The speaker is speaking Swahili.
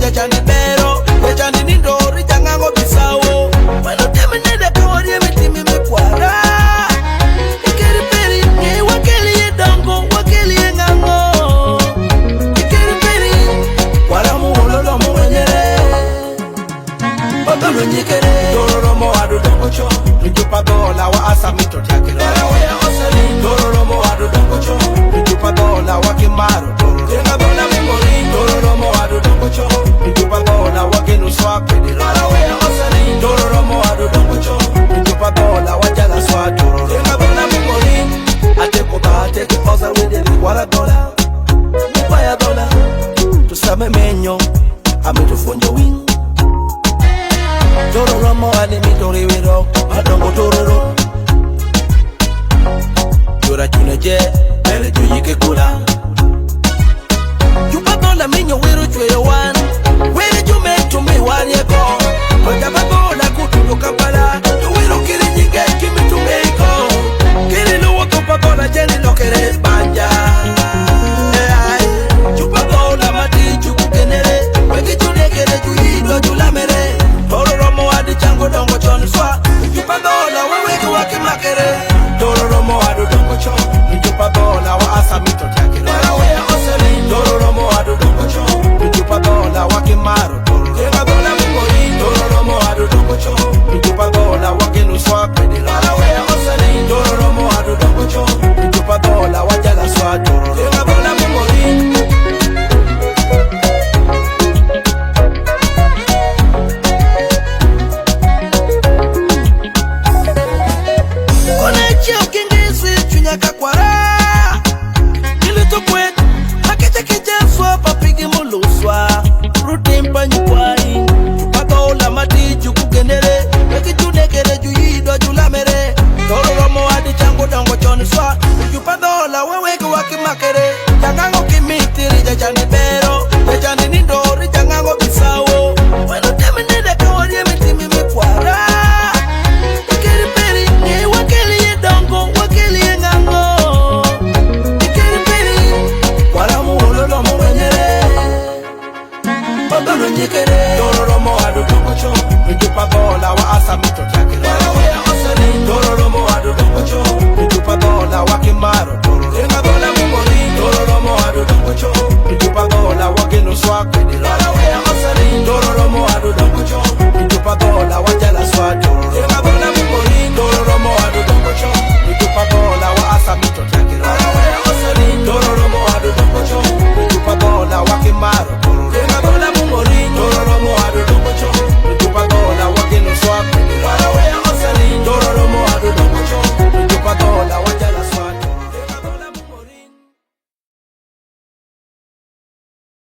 ya chani bero, ya chani nindori jangango bisawo. Bueno teme nede kawari ya mitimi mekwara. Ikeri peri, nye wakeli ye dongo, wakeli ye ngango. Ikeri peri, wala muhololo mwenyere. Bagalo nyekere, dororo mo adu dongo cho. Njupa dola wa asa mito tiakere. Dororo mo adu dongo cho. Njupa dola wa kimaro. Tenga dola memori. Dororo mo adu dongo cho. Njupa dola wa kinuswa kwede. Dororo mo adu dongo cho. Njupa dola wa jaga swa dororo. Tenga dola memori. Ate kuta ate kupoza wede ni wala dola. Mupaya dola. Tusame menyo. Ame tufonjo wing. Dororo mo ane mitori wero. Adongo dororo. Jura chuneje. Bele juyike kula. Jupadola minyo wero chweyo wan. Were jume tumi wanyeko. Wajabadola kutundo kapala. Wero kiri nyinge kimi tumeko. Kiri luwa kupadola jeni lokere banja. Jupadola mati chukukenere. Weki chunekere juhido julamere. Dororo mo adi chango dongo choniswa. Jupadola weweke wake makere. Dororo mo adu dongo cho. Jupadola wa asa mito tiakere. Dororo mo adu dongo cho. Jupadola wa kimaro. Tenga dola memori. Dororo mo adu dongo cho. Jupadola wa kinuswa kwede. Dororo mo adu dongo cho. Jupadola wa jaga swa dororo. Tenga dola memori. Kakwara ili tukwe hakete kijefwa papigi muluswa rutimpa nyukwai Jupadola mati jukugendere weki junekere juyido julamere Dororo mo adi chango dongo choniswa Jupadola weweke wakimakere jangango kimitiri jachani bero jachani nindori jangango bisawo weno teme nede kawari ya mitimi mekwara Ikeri peri nye wakeli ye dongo wakeli ye ngango Ikeri peri wala muhololo mwenyere Bagalo nyekere Dororo mo adu dongo cho Jupadola wa asa mito tiakere Dororo